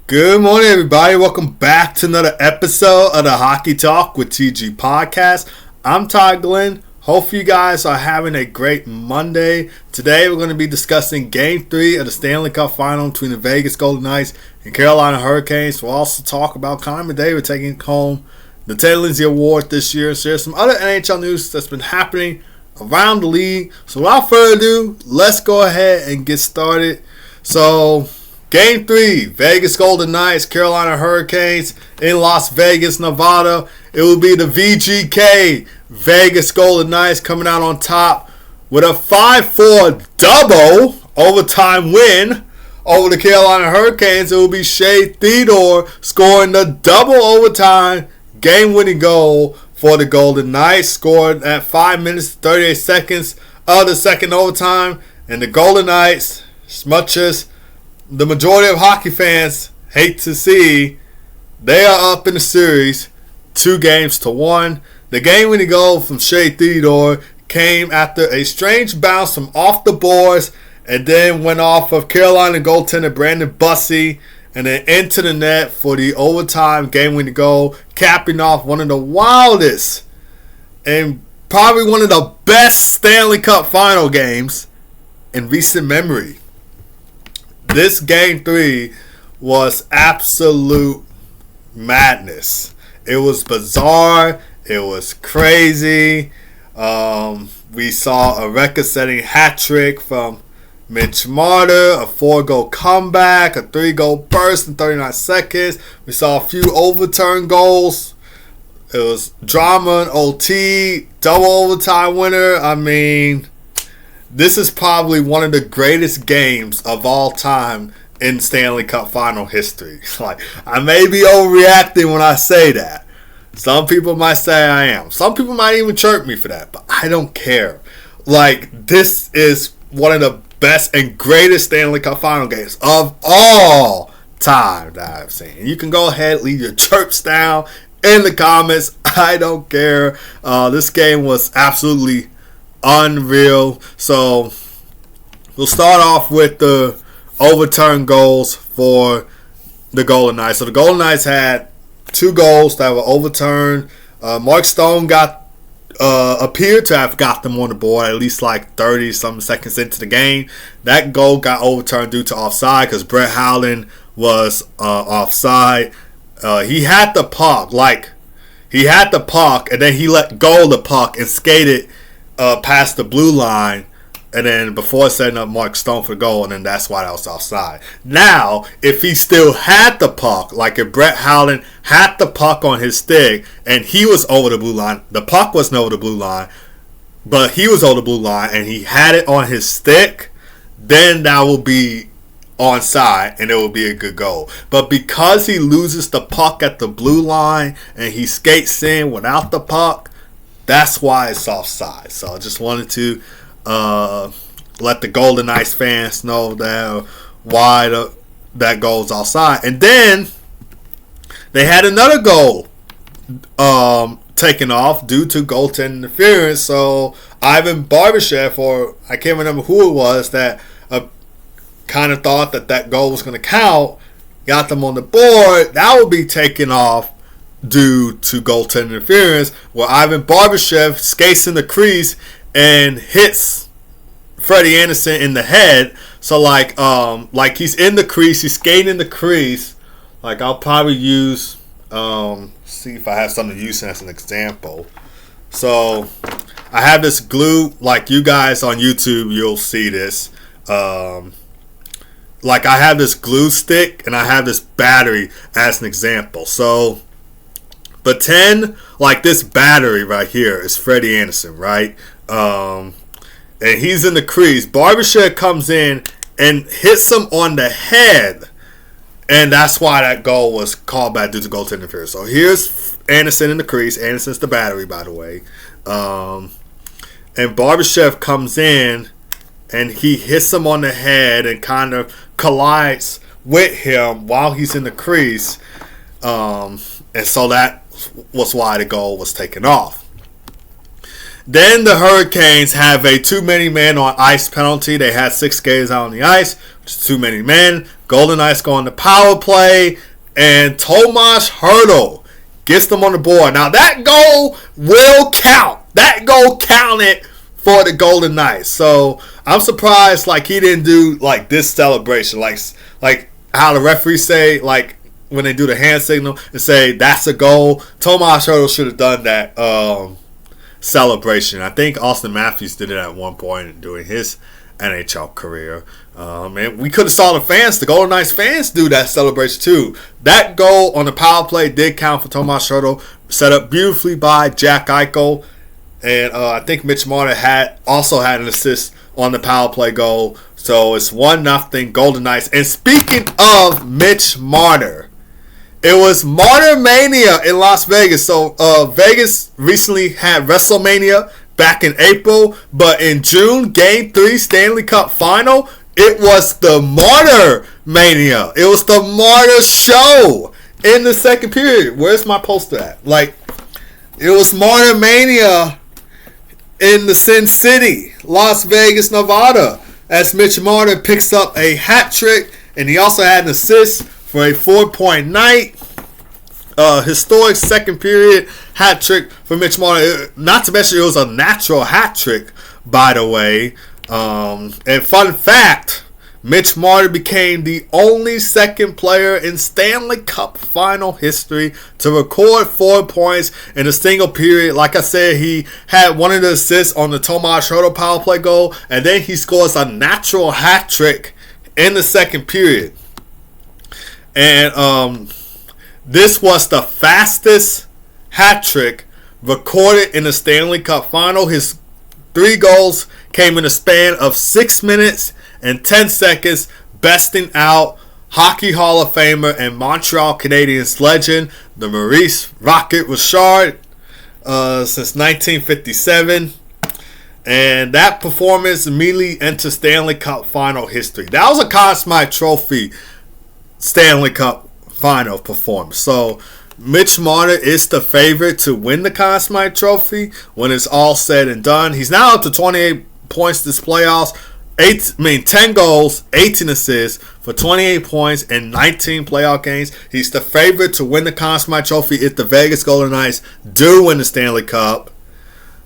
Good morning, everybody. Welcome back to another episode of the Hockey Talk with TG Podcast. I'm Todd Glenn. Hope you guys are having a great Monday. Today, we're going to be discussing Game 3 of the Stanley Cup Final between the Vegas Golden Knights and Carolina Hurricanes. We'll also talk about Connor McDavid taking home the Ted Lindsay Award this year. So there's some other NHL news that's been happening around the league. So without further ado, let's go ahead and get started. So Game 3, Vegas Golden Knights, Carolina Hurricanes in Las Vegas, Nevada. It will be the VGK, Vegas Golden Knights, coming out on top with a 5-4 double overtime win over the Carolina Hurricanes. It will be Shea Theodore scoring the double overtime game-winning goal for the Golden Knights, scored at 5 minutes 38 seconds of the second overtime. And the Golden Knights, as much as the majority of hockey fans hate to see, they are up in the series 2-1. The game-winning goal from Shea Theodore came after a strange bounce from off the boards and then went off of Carolina goaltender Brandon Bussey and then into the net for the overtime game-winning goal, capping off one of the wildest and probably one of the best Stanley Cup Final games in recent memory. This Game 3 was absolute madness. It was bizarre. It was crazy. We saw a record-setting hat trick from Mitch Marner, a 4-goal comeback, a 3-goal burst in 39 seconds. We saw a few overturned goals. It was drama in OT, double overtime winner. I mean, this is probably one of the greatest games of all time in Stanley Cup Final history. Like, I may be overreacting when I say that. Some people might say I am. Some people might even chirp me for that, but I don't care. Like, this is one of the best and greatest Stanley Cup Final games of all time that I've seen. You can go ahead, leave your chirps down in the comments. I don't care. This game was absolutely unreal. So we'll start off with the overturned goals for the Golden Knights. So the Golden Knights had 2 goals that were overturned. Mark Stone appeared to have got them on the board at least like 30-some seconds into the game. That goal got overturned due to offside because Brett Howland was offside. He had the puck, and then he let go of the puck and skated past the blue line, and then before setting up Mark Stone for the goal, and then that's why that was offside. Now, if he still had the puck, like if Brett Howland had the puck on his stick and he was over the blue line, the puck wasn't over the blue line, but he was over the blue line and he had it on his stick, then that will be onside and it will be a good goal. But because he loses the puck at the blue line and he skates in without the puck, that's why it's offside. So I just wanted to let the Golden Knights fans know that why that goal's offside. And then they had another goal taken off due to goaltending interference. So Ivan Barbashev, or I can't remember who it was, that kind of thought that goal was going to count, got them on the board. That would be taken off due to goaltending interference, where Ivan Barbashev skates in the crease and hits Freddie Anderson in the head. So like he's in the crease, he's skating in the crease. Like, I'll probably use see if I have something to use as an example. So I have this glue, like you guys on YouTube, you'll see this. Like, I have this glue stick and I have this battery as an example. So pretend like this battery right here is Freddie Anderson, right? And he's in the crease. Barbashev comes in and hits him on the head, and that's why that goal was called back due to goaltending interference. So here's Anderson in the crease. Anderson's the battery, by the way. And Barbashev comes in and he hits him on the head and kind of collides with him while he's in the crease. And so that was why the goal was taken off. Then the Hurricanes have a too many men on ice penalty. They had 6 skaters out on the ice, which is too many men. Golden Knights go on the power play, and Tomas Hertl gets them on the board. Now that goal will count. That goal counted for the Golden Knights. So I'm surprised like he didn't do like this celebration, like how the referees say like when they do the hand signal and say that's a goal. Tomas Hertl should have done that celebration. I think Austin Matthews did it at one point during his NHL career. And we could have saw the Golden Knights fans do that celebration too. That goal on the power play did count for Tomas Hertl, set up beautifully by Jack Eichel. And I think Mitch Marner also had an assist on the power play goal. So it's 1-0 Golden Knights. And speaking of Mitch Marner, it was Marner Mania in Las Vegas. So Vegas recently had WrestleMania back in April. But in June, Game 3 Stanley Cup Final, it was the Marner Mania. It was the Marner show in the second period. Where's my poster at? Like, it was Marner Mania in the Sin City, Las Vegas, Nevada, as Mitch Marner picks up a hat trick, and he also had an assist for a 4-point night. Historic second period hat trick for Mitch Marner. Not to mention it was a natural hat trick, by the way. And fun fact, Mitch Marner became the only second player in Stanley Cup Final history to record 4 points in a single period. Like I said, he had one of the assists on the Tomas Hertl power play goal, and then he scores a natural hat trick in the second period. And this was the fastest hat trick recorded in the Stanley Cup Final. His 3 goals came in a span of 6 minutes and 10 seconds, besting out Hockey Hall of Famer and Montreal Canadiens legend, the Maurice Rocket Richard, since 1957. And that performance immediately entered Stanley Cup Final history. That was a Conn Smythe Trophy Stanley Cup Final performance. So Mitch Marner is the favorite to win the Conn Smythe Trophy when it's all said and done. He's now up to 28 points this playoffs. 10 goals, 18 assists for 28 points in 19 playoff games. He's the favorite to win the Conn Smythe Trophy if the Vegas Golden Knights do win the Stanley Cup.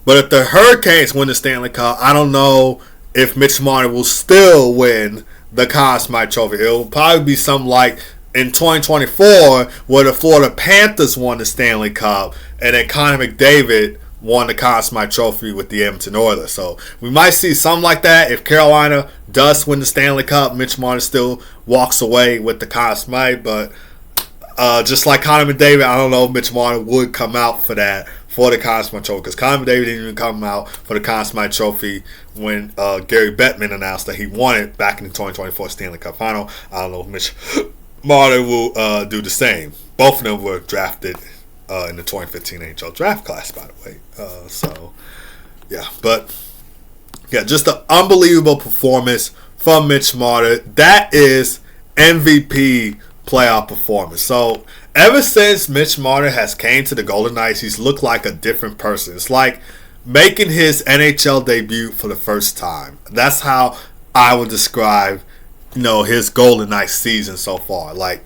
But if the Hurricanes win the Stanley Cup, I don't know if Mitch Marner will still win the Conn Smythe Trophy. It will probably be something like in 2024 where the Florida Panthers won the Stanley Cup and then Connor McDavid won the Conn Smythe Trophy with the Edmonton Oilers. So we might see something like that. If Carolina does win the Stanley Cup, Mitch Marner still walks away with the Conn Smythe. But just like Connor McDavid, I don't know if Mitch Marner would come out for that, for the Conn Smythe Trophy. Because Connor McDavid didn't even come out for the Conn Smythe Trophy when Gary Bettman announced that he won it back in the 2024 Stanley Cup Final. I don't know if Mitch Marner will do the same. Both of them were drafted in the 2015 NHL draft class, by the way. Just an unbelievable performance from Mitch Marner. That is MVP playoff performance. So ever since Mitch Marner has came to the Golden Knights, he's looked like a different person. It's like making his NHL debut for the first time. That's how I would describe, his Golden Knights season so far. Like,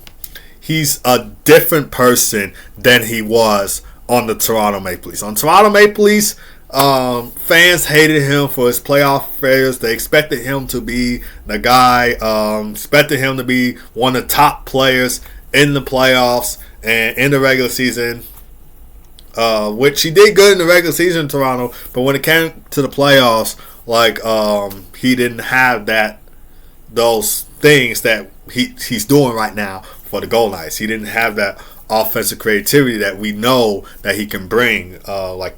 he's a different person than he was on the Toronto Maple Leafs. On Toronto Maple Leafs, fans hated him for his playoff failures. They expected him to be the guy, expected him to be one of the top players in the playoffs and in the regular season, which he did good in the regular season in Toronto. But when it came to the playoffs, he didn't have those things that he's doing right now for the Golden Knights. He didn't have that offensive creativity that we know that he can bring.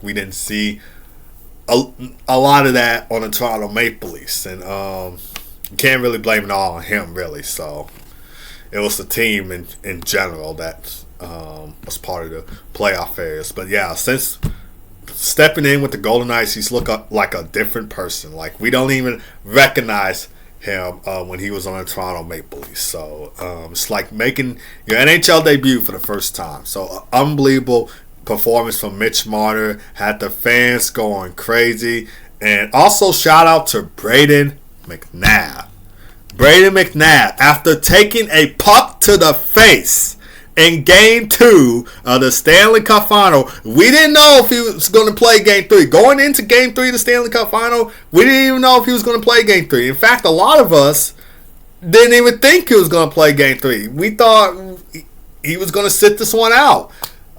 We didn't see a lot of that on the Toronto Maple Leafs, and you can't really blame it all on him, really. So it was the team in general that was part of the playoff failures. But yeah, since stepping in with the Golden Knights, he's looked like a different person. Like, we don't even recognize him when he was on the Toronto Maple Leafs. So it's like making your NHL debut for the first time. So unbelievable performance from Mitch Marner, had the fans going crazy. And also shout out to Braden McNabb. Brady McNabb, after taking a puck to the face in Game 2 of the Stanley Cup Final, we didn't know if he was going to play Game 3. Going into Game 3 of the Stanley Cup Final, we didn't even know if he was going to play Game 3. In fact, a lot of us didn't even think he was going to play Game 3. We thought he was going to sit this one out.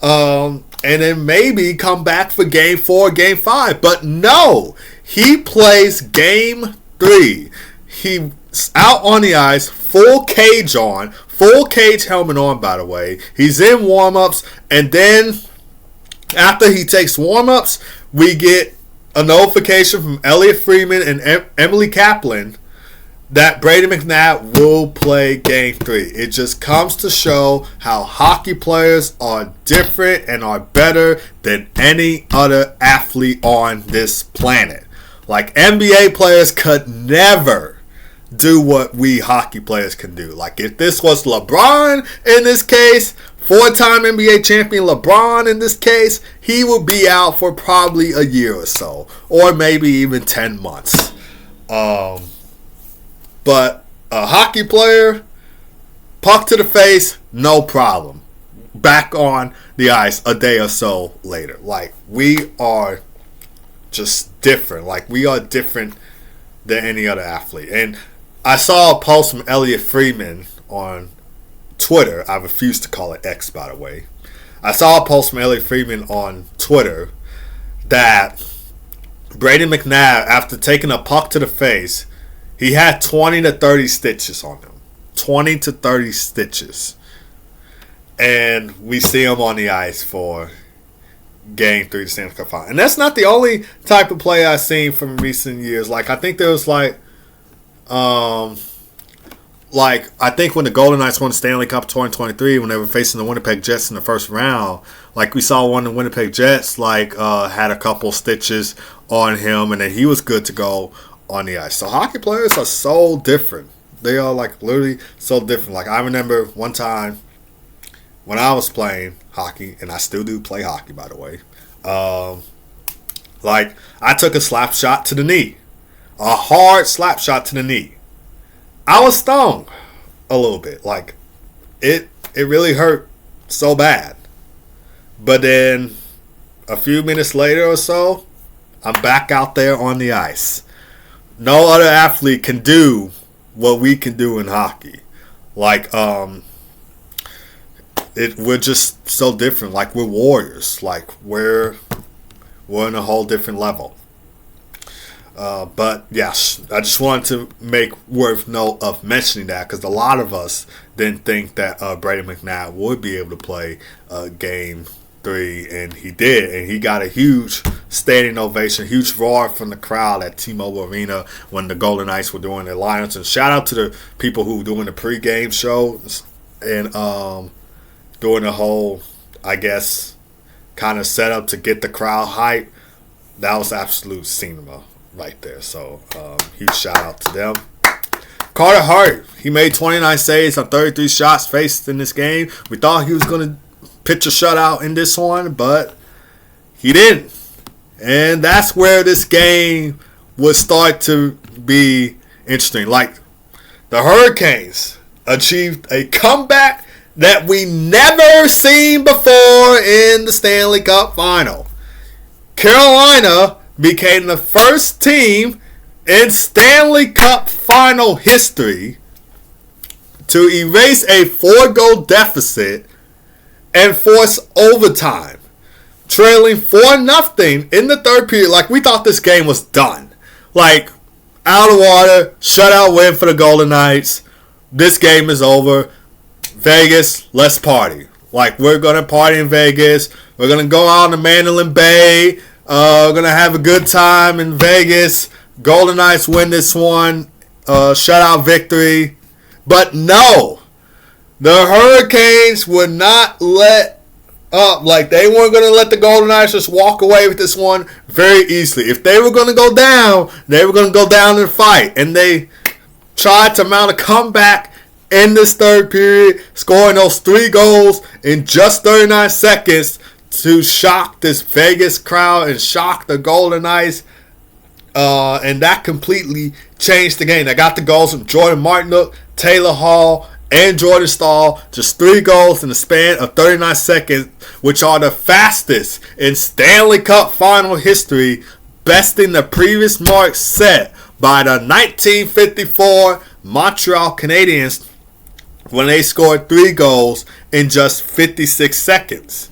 And then maybe come back for Game 4, Game 5. But no, he plays Game 3. He's out on the ice, full cage on, full cage helmet on, by the way. He's in warm-ups, and then after he takes warm-ups, we get a notification from Elliot Friedman and Emily Kaplan that Brady McNabb will play Game 3. It just comes to show how hockey players are different and are better than any other athlete on this planet. Like, NBA players could never do what we hockey players can do. Like, if this was LeBron in this case, 4-time NBA champion LeBron in this case, he would be out for probably a year or so, or maybe even 10 months. But a hockey player, puck to the face, no problem. Back on the ice a day or so later. Like, we are just different. Like, we are different than any other athlete. And I saw a post from Elliot Friedman on Twitter. I refuse to call it X, by the way. I saw a post from Elliot Friedman on Twitter that Brady McNabb, after taking a puck to the face, he had 20 to 30 stitches on him. 20 to 30 stitches. And we see him on the ice for Game 3 of the Stanley Cup Final. And that's not the only type of play I've seen from recent years. Like, I think there was I think when the Golden Knights won the Stanley Cup 2023, when they were facing the Winnipeg Jets in the first round, like, we saw one of the Winnipeg Jets, had a couple stitches on him, and then he was good to go on the ice. So hockey players are so different. They are, literally so different. Like, I remember one time when I was playing hockey, and I still do play hockey, by the way, I took a slap shot to the knee. A hard slap shot to the knee. I was stung a little bit. Like, it really hurt so bad. But then a few minutes later or so, I'm back out there on the ice. No other athlete can do what we can do in hockey. Like, we're just so different. Like, we're warriors. Like, we're in a whole different level. But yes, I just wanted to make worth note of mentioning that, because a lot of us didn't think that Brady McNabb would be able to play Game 3, and he did, and he got a huge standing ovation, huge roar from the crowd at T-Mobile Arena when the Golden Knights were doing their lineups. And shout out to the people who were doing the pregame shows and doing the whole, I guess, kind of setup to get the crowd hype. That was absolute cinema right there. So, huge shout out to them. Carter Hart, he made 29 saves on 33 shots faced in this game. We thought he was going to pitch a shutout in this one, but he didn't. And that's where this game would start to be interesting. Like, the Hurricanes achieved a comeback that we never seen before in the Stanley Cup Final. Carolina became the first team in Stanley Cup Final history to erase a 4-goal deficit and force overtime, trailing 4-0 in the third period. Like, we thought this game was done. Like, out of the water, shutout win for the Golden Knights. This game is over. Vegas, let's party. Like, we're going to party in Vegas. We're going to go out to Mandalay Bay. We're going to have a good time in Vegas. Golden Knights win this one. Shutout victory. But no, the Hurricanes would not let up. Like, they weren't going to let the Golden Knights just walk away with this one very easily. If they were going to go down, they were going to go down and fight. And they tried to mount a comeback in this third period, scoring those 3 goals in just 39 seconds to shock this Vegas crowd and shock the Golden Knights. And that completely changed the game. They got the goals from Jordan Martinook, Taylor Hall, and Jordan Stahl. Just 3 goals in the span of 39 seconds, which are the fastest in Stanley Cup Final history, besting the previous mark set by the 1954 Montreal Canadiens when they scored 3 goals in just 56 seconds.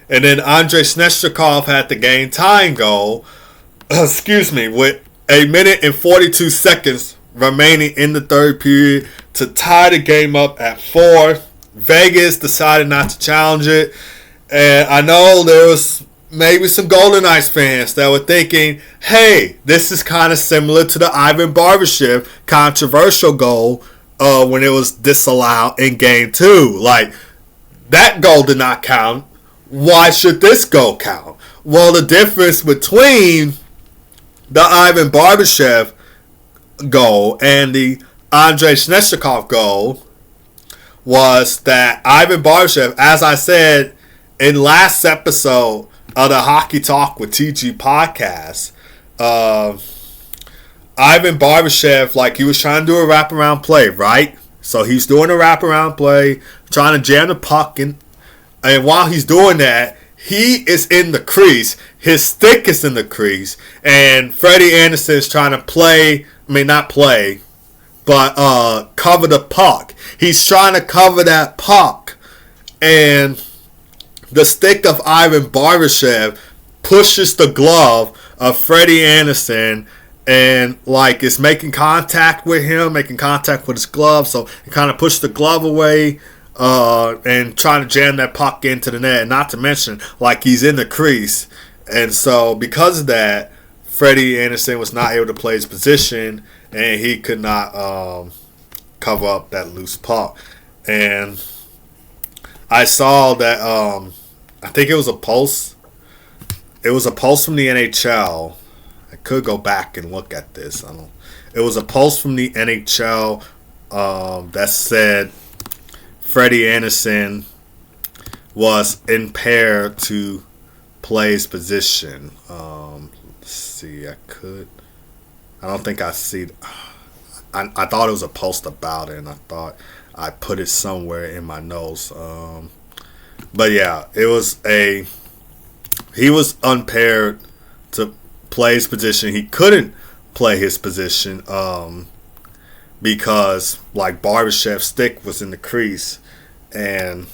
And then Andrei Svechnikov had the game-tying goal, with 1 minute and 42 seconds remaining in the third period to tie the game up at 4. Vegas decided not to challenge it. And I know there was maybe some Golden Knights fans that were thinking, hey, this is kind of similar to the Ivan Barbashev controversial goal when it was disallowed in Game 2. Like, that goal did not count. Why should this goal count? Well, the difference between the Ivan Barbashev goal and the Andrei Svechnikov goal was that Ivan Barbashev, as I said in last episode of the Hockey Talk with TG podcast, Ivan Barbashev, like, he was trying to do a wraparound play, right? So he's doing a wraparound play, trying to jam the puck in. And while he's doing that, he is in the crease. His stick is in the crease. And Freddie Anderson is trying to cover the puck. He's trying to cover that puck. And the stick of Ivan Barbashev pushes the glove of Freddie Anderson. And, like, it's making contact with him, making contact with his glove. So he kind of pushed the glove away. And trying to jam that puck into the net. Not to mention, like, he's in the crease. And so, because of that, Freddie Anderson was not able to play his position. And he could not cover up that loose puck. And I saw that, I think it was a post. It was a post from the NHL. I could go back and look at this. It was a post from the NHL that said Freddie Anderson was impaired to play his position. Let's see. I don't think I see. I thought it was a post about it, and I thought I put it somewhere in my notes. But yeah, he was impaired to play his position. He couldn't play his position because, like, Barbashev's stick was in the crease. And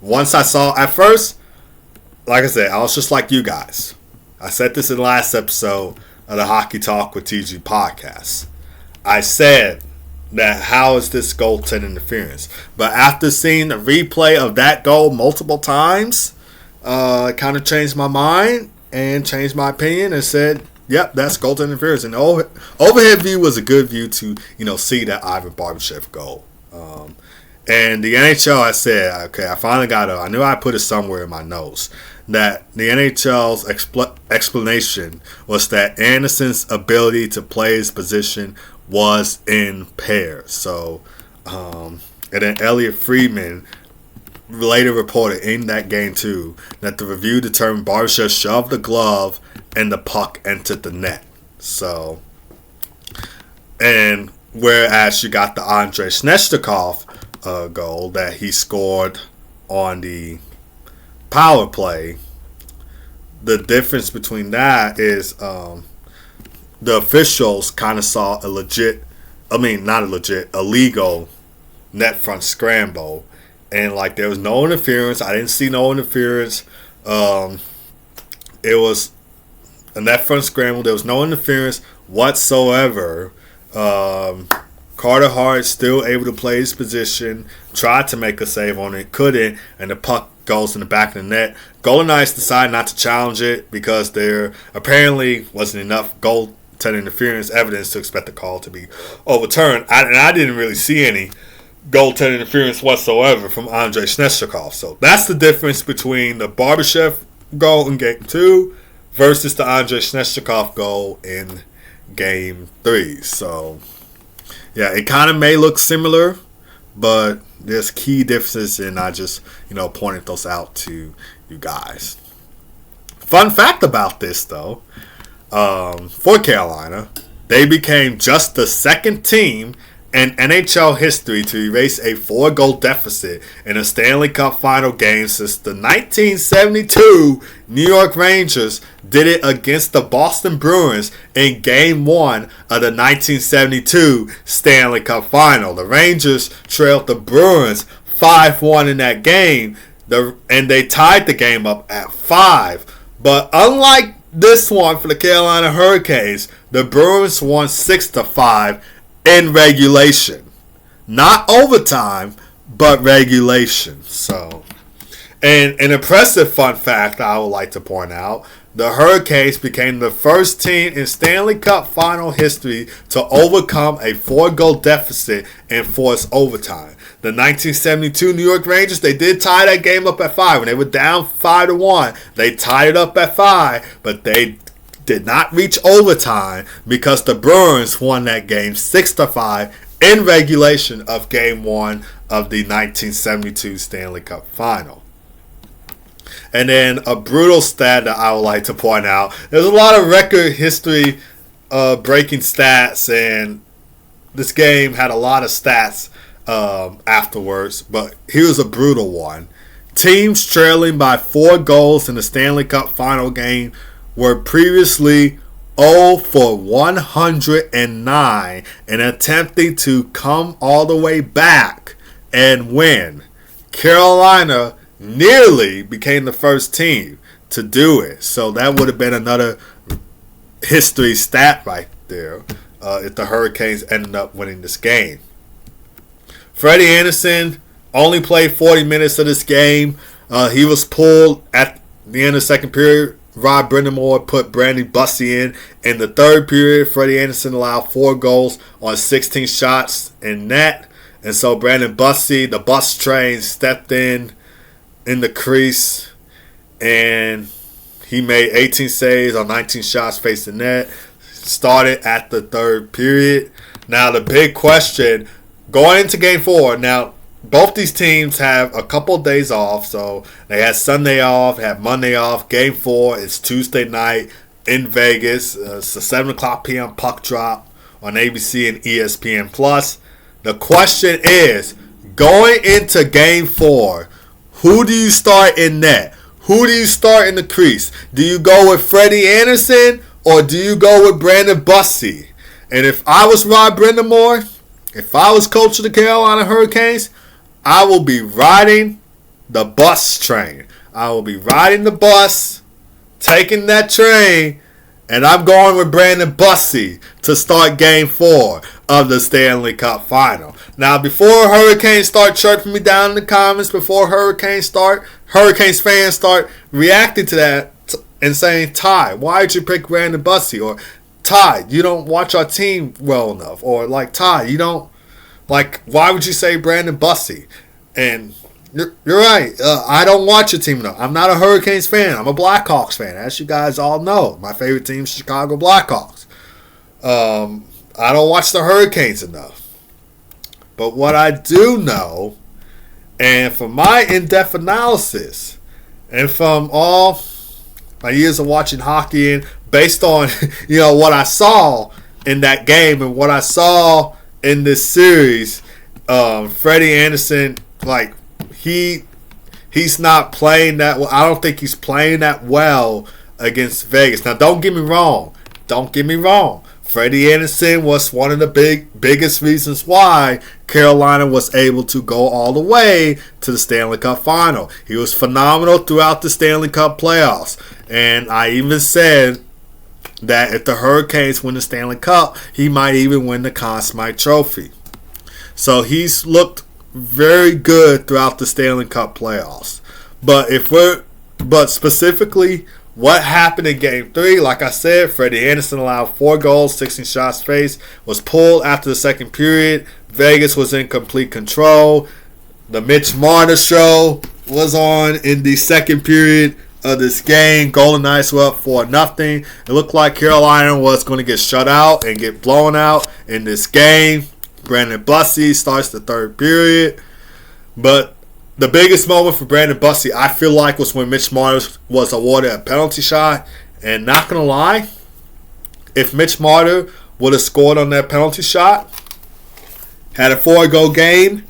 once I saw, at first, like I said, I was just like you guys. I said this in the last episode of the Hockey Talk with TG podcast. I said that how is this goaltending interference? But after seeing the replay of that goal multiple times, it kind of changed my mind and changed my opinion and said, yep, that's goaltending interference. And the overhead view was a good view to, see that Ivan Barbashev goal. And the NHL, I said, okay, I finally got it. I knew I put it somewhere in my notes. That the NHL's explanation was that Anderson's ability to play his position was impaired. So, and then Elliot Friedman later reported in that game too that the review determined Barbashev shoved the glove and the puck entered the net. So, and whereas you got the Andrei Svechnikov goal that he scored on the power play, the difference between that is the officials kind of saw illegal net front scramble, and like there was no interference. I didn't see no interference. It was a net front scramble. There was no interference whatsoever. Carter Hart still able to play his position, tried to make a save on it, couldn't, and the puck goes in the back of the net. Golden Knights decided not to challenge it because there apparently wasn't enough goaltending interference evidence to expect the call to be overturned. I didn't really see any goaltending interference whatsoever from Andrei Svechnikov. So that's the difference between the Barbashev goal in Game 2 versus the Andrei Svechnikov goal in Game 3. So yeah, it kind of may look similar, but there's key differences, and I just, pointed those out to you guys. Fun fact about this, though, for Carolina. They became just the second team in NHL history to erase a 4-goal deficit in a Stanley Cup Final game since the 1972 New York Rangers did it against the Boston Bruins in Game 1 of the 1972 Stanley Cup Final. The Rangers trailed the Bruins 5-1 in that game, and they tied the game up at 5. But unlike this one for the Carolina Hurricanes, the Bruins won 6-5 in regulation. Not overtime, but regulation. So, and an impressive fun fact I would like to point out, the Hurricanes became the first team in Stanley Cup Final history to overcome a 4-goal deficit and force overtime. The 1972 New York Rangers, they did tie that game up at 5. When they were down 5-1, they tied it up at 5, but they did not reach overtime because the Bruins won that game 6-5 in regulation of Game 1 of the 1972 Stanley Cup Final. And then a brutal stat that I would like to point out. There's a lot of record history breaking stats, and this game had a lot of stats afterwards, but here's a brutal one. Teams trailing by 4 goals in the Stanley Cup Final game were previously 0-for-109 and attempting to come all the way back and win. Carolina nearly became the first team to do it. So that would have been another history stat right there if the Hurricanes ended up winning this game. Freddie Anderson only played 40 minutes of this game. He was pulled at the end of the second period. Rod Brind'Amour put Brandon Bussey in the third period. Freddie Anderson allowed 4 goals on 16 shots in net. And so Brandon Bussey, the bus train, stepped in the crease, and he made 18 saves on 19 shots facing net. Started at the third period. Now the big question going into Game 4. Now both these teams have a couple of days off, so they had Sunday off, had Monday off. Game 4 is Tuesday night in Vegas. It's a 7 o'clock p.m. puck drop on ABC and ESPN Plus. The question is, going into Game 4, who do you start in net? Who do you start in the crease? Do you go with Freddie Anderson or do you go with Brandon Bussey? And if I was Rod Brind'Amour, if I was coach of the Carolina Hurricanes, I will be riding the bus train. I will be riding the bus, taking that train, and I'm going with Brandon Bussey to start Game 4 of the Stanley Cup Final. Now, before Hurricanes start chirping me down in the comments, before Hurricanes fans start reacting to that and saying, Ty, why did you pick Brandon Bussey? Or, Ty, you don't watch our team well enough. Or, like, Ty, you don't, like, why would you say Brandon Bussey? And you're right. I don't watch your team enough. I'm not a Hurricanes fan. I'm a Blackhawks fan. As you guys all know, my favorite team is Chicago Blackhawks. I don't watch the Hurricanes enough. But what I do know, and from my in-depth analysis, and from all my years of watching hockey, and based on what I saw in that game and what I saw in this series, Freddie Anderson, like, he's not playing that well. I don't think he's playing that well against Vegas. Now, don't get me wrong. Freddie Anderson was one of the biggest reasons why Carolina was able to go all the way to the Stanley Cup Final. He was phenomenal throughout the Stanley Cup playoffs. And I even said that if the Hurricanes win the Stanley Cup, he might even win the Conn Smythe Trophy. So he's looked very good throughout the Stanley Cup playoffs. But specifically, what happened in Game 3, like I said, Freddie Anderson allowed 4 goals, 16 shots faced, was pulled after the second period. Vegas was in complete control. The Mitch Marner show was on in the second period of this game. Golden Knights were up 4-0. It looked like Carolina was going to get shut out and get blown out in this game. Brandon Bussey starts the third period. But the biggest moment for Brandon Bussey, I feel like, was when Mitch Marner was awarded a penalty shot. And not going to lie, if Mitch Marner would have scored on that penalty shot, had a 4-goal game,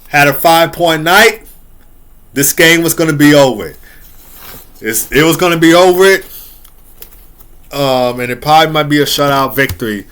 had a 5-point night, this game was going to be over. It was going to be over it. And it probably might be a shutout victory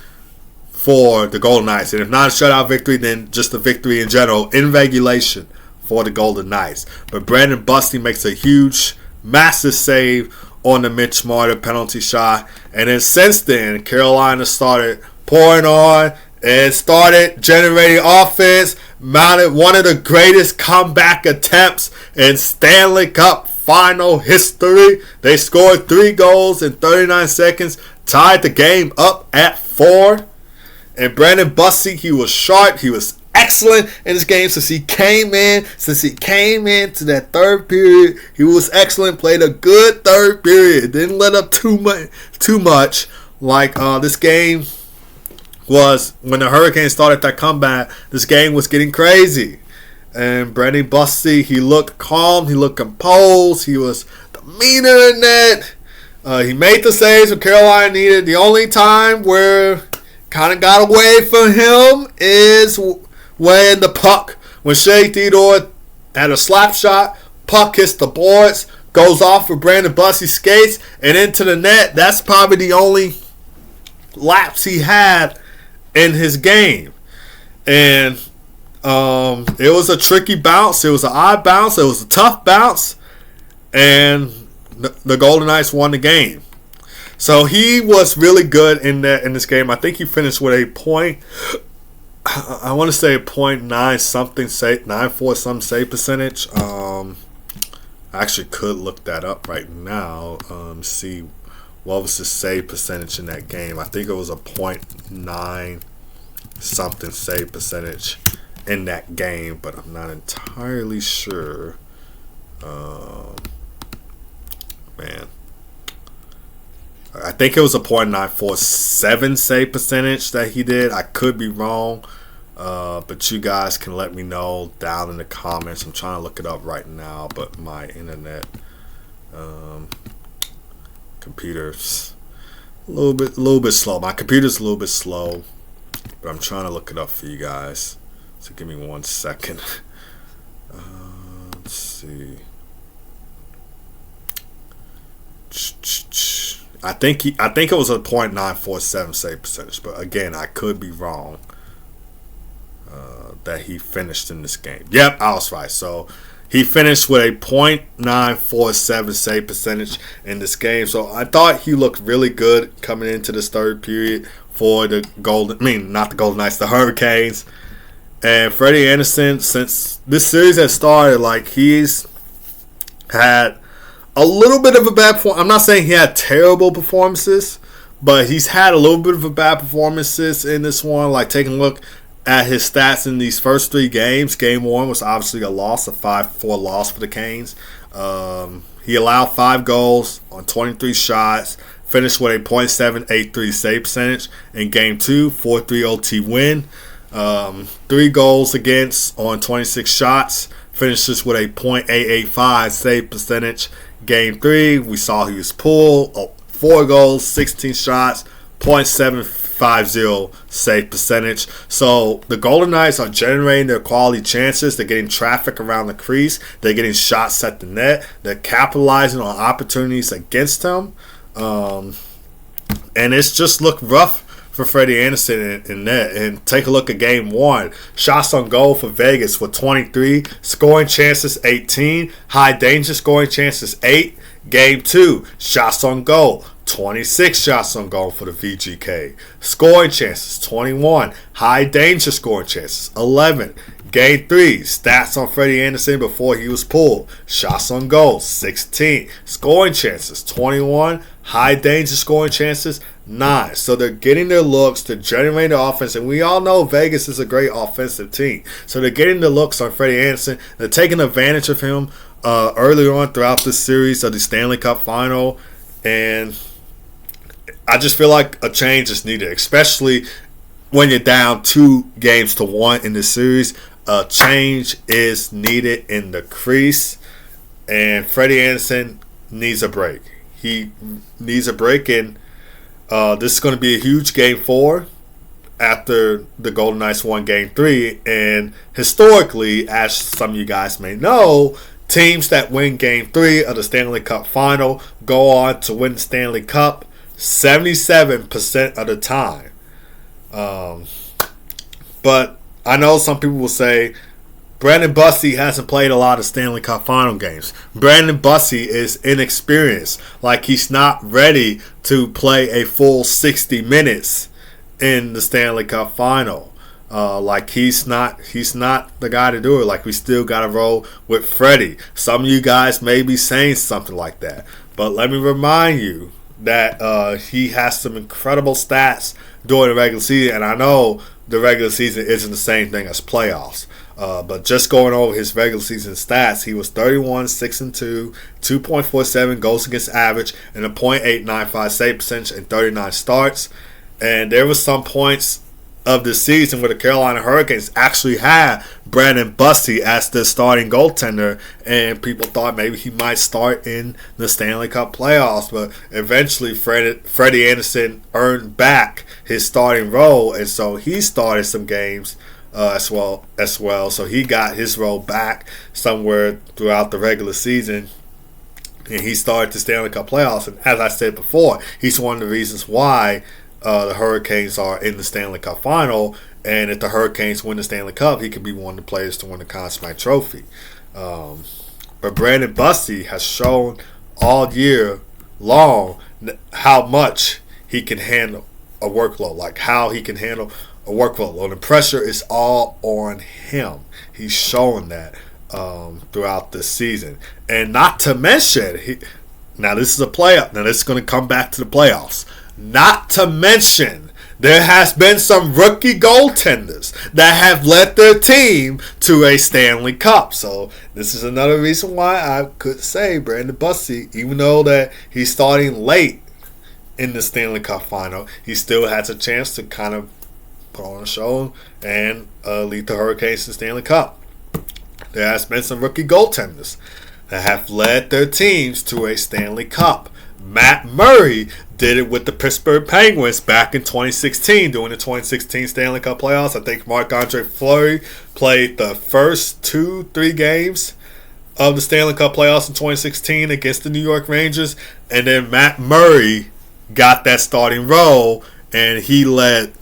for the Golden Knights. And if not a shutout victory, then just a victory in general in regulation for the Golden Knights. But Brandon Busty makes a huge, massive save on the Mitch Marner penalty shot. And then since then, Carolina started pouring on and started generating offense. Mounted one of the greatest comeback attempts in Stanley Cup Final history. They scored 3 goals in 39 seconds, tied the game up at 4. And Brandon Busty, he was sharp. He was excellent in this game since he came in. Since he came into that third period, he was excellent. Played a good third period. Didn't let up too much. Like this game was when the Hurricanes started that comeback. This game was getting crazy. And Brandon Busty, he looked calm. He looked composed. He was the meaner in that. He made the saves when Carolina needed. The only time where kind of got away from him is when Shea Theodore had a slap shot, puck hits the boards, goes off for Brandon Busty, skates, and into the net. That's probably the only lapse he had in his game. And it was a tricky bounce. It was an odd bounce. It was a tough bounce. And the Golden Knights won the game. So he was really good in this game. I think he finished with a point. I want to say a .9 something save, 9.4 some save percentage. I actually could look that up right now. See what was the save percentage in that game. I think it was a .9 something save percentage in that game, but I'm not entirely sure. Man. I think it was a .947 save percentage that he did. I could be wrong, but you guys can let me know down in the comments. I'm trying to look it up right now, but my internet computer's a little bit slow. My computer's a little bit slow, but I'm trying to look it up for you guys. So give me 1 second. Let's see. I think it was a .947 save percentage, but again, I could be wrong. That he finished in this game. Yep, I was right. So he finished with a .947 save percentage in this game. So I thought he looked really good coming into this third period for the the Hurricanes. And Freddie Anderson, since this series has started, like he's had a little bit of a bad performance. I'm not saying he had terrible performances, but he's had a little bit of a bad performances in this one. Like taking a look at his stats in these first 3 games. Game 1 was obviously a loss, a 5-4 loss for the Canes. He allowed 5 goals on 23 shots, finished with a .783 save percentage. In Game 2, 4-3 OT win. 3 goals against on 26 shots, finishes with a .885 save percentage. Game 3, we saw he was pulled. 4 goals, 16 shots, .750 save percentage. So the Golden Knights are generating their quality chances. They're getting traffic around the crease. They're getting shots at the net. They're capitalizing on opportunities against them. And it's just looked rough for Freddie Anderson in net. And take a look at Game 1. Shots on goal for Vegas with 23. Scoring chances 18. High danger scoring chances 8. Game 2. Shots on goal 26 shots on goal for the VGK. Scoring chances 21. High danger scoring chances 11. Game 3, stats on Freddie Anderson before he was pulled. Shots on goal 16. Scoring chances 21. High danger scoring chances 9. So they're getting their looks to generate the offense. And we all know Vegas is a great offensive team. So they're getting the looks on Freddie Anderson. They're taking advantage of him earlier on throughout the series of the Stanley Cup Final. And I just feel like a change is needed, especially when you're down 2-1 in the series. A change is needed in the crease, and Freddie Anderson needs a break. He needs a break, and This is going to be a huge Game 4 after the Golden Knights won Game 3. And historically, as some of you guys may know, teams that win Game 3 of the Stanley Cup Final go on to win the Stanley Cup 77% of the time. But I know some people will say, Brandon Bussi hasn't played a lot of Stanley Cup Final games. Brandon Bussi is inexperienced. Like, he's not ready to play a full 60 minutes in the Stanley Cup Final. Like, he's not the guy to do it. Like, we still got to roll with Freddie. Some of you guys may be saying something like that. But let me remind you that he has some incredible stats during the regular season. And I know the regular season isn't the same thing as playoffs. But just going over his regular season stats, he was 31, 6-2, 2.47 goals against average, and a .895 save percentage in 39 starts. And there was some points of the season where the Carolina Hurricanes actually had Brandon Bussi as the starting goaltender, and people thought maybe he might start in the Stanley Cup playoffs. But eventually, Freddie Anderson earned back his starting role, and so he started some games as well. So he got his role back somewhere throughout the regular season, and he started the Stanley Cup playoffs. And as I said before, he's one of the reasons why the Hurricanes are in the Stanley Cup Final. And if the Hurricanes win the Stanley Cup, he could be one of the players to win the Conn Smythe Trophy. But Brandon Bussi has shown all year long how much he can handle a workload, like how he can handle a workload. Well, the pressure is all on him. He's showing that throughout this season. And not to mention, now this is a playoff. Now this is going to come back to the playoffs. Not to mention, there has been some rookie goaltenders that have led their team to a Stanley Cup. So this is another reason why I could say Brandon Bussi, even though that he's starting late in the Stanley Cup Final, he still has a chance to kind of put on a show and lead the Hurricanes to the Stanley Cup. There has been some rookie goaltenders that have led their teams to a Stanley Cup. Matt Murray did it with the Pittsburgh Penguins back in 2016, during the 2016 Stanley Cup playoffs. I think Marc-Andre Fleury played the first 2-3 games of the Stanley Cup playoffs in 2016 against the New York Rangers, and then Matt Murray got that starting role, and he led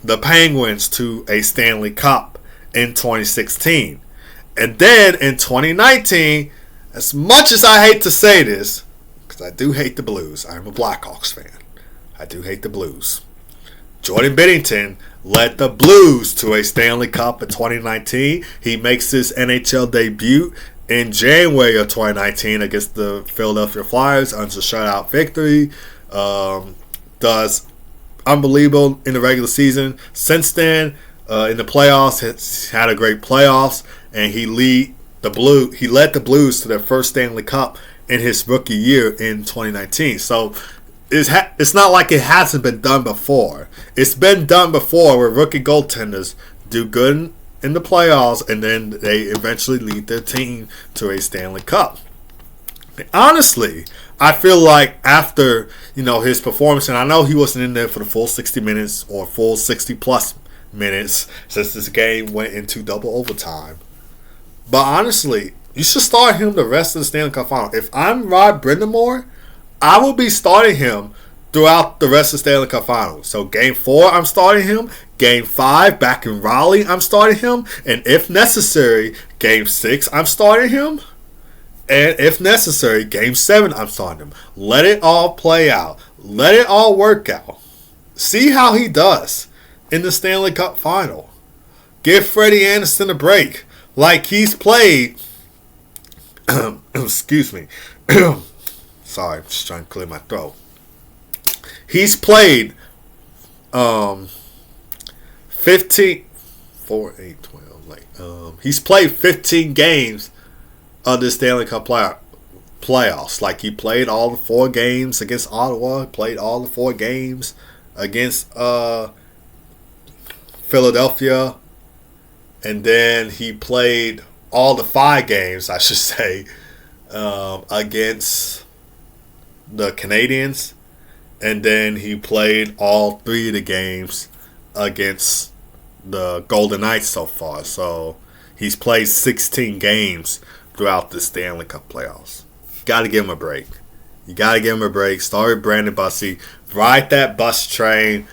the Penguins to a Stanley Cup in 2016. And then in 2019, as much as I hate to say this, because I do hate the Blues, I'm a Blackhawks fan, I do hate the Blues, Jordan Binnington led the Blues to a Stanley Cup in 2019. He makes his NHL debut in January of 2019 against the Philadelphia Flyers under a shutout victory. Does unbelievable in the regular season. Since then, in the playoffs, has had a great playoffs, and he led the Blues to their first Stanley Cup in his rookie year in 2019. So it's not like it hasn't been done before. It's been done before where rookie goaltenders do good in the playoffs, and then they eventually lead their team to a Stanley Cup. Honestly, I feel like after his performance, and I know he wasn't in there for the full 60 minutes or full 60 plus minutes since this game went into double overtime, but honestly, you should start him the rest of the Stanley Cup Final. If I'm Rod Brindamore, I will be starting him throughout the rest of the Stanley Cup Final. So Game 4, I'm starting him. Game 5, back in Raleigh, I'm starting him. And if necessary, Game 6, I'm starting him. And if necessary, Game 7, I'm starting him. Let it all play out. Let it all work out. See how he does in the Stanley Cup Final. Give Freddie Anderson a break. Like he's played... excuse me. Sorry, I'm just trying to clear my throat. He's played 15... 4, 8, 12. He's played 15 games of the Stanley Cup playoffs. Like, he played all the 4 games against Ottawa, played all the 4 games against Philadelphia, and then he played all the 5 games, I should say, against the Canadiens, and then he played all 3 of the games against the Golden Knights so far. So he's played 16 games throughout the Stanley Cup playoffs. Got to give him a break. You got to give him a break. Start with Brandon Bussi. Ride that bus train.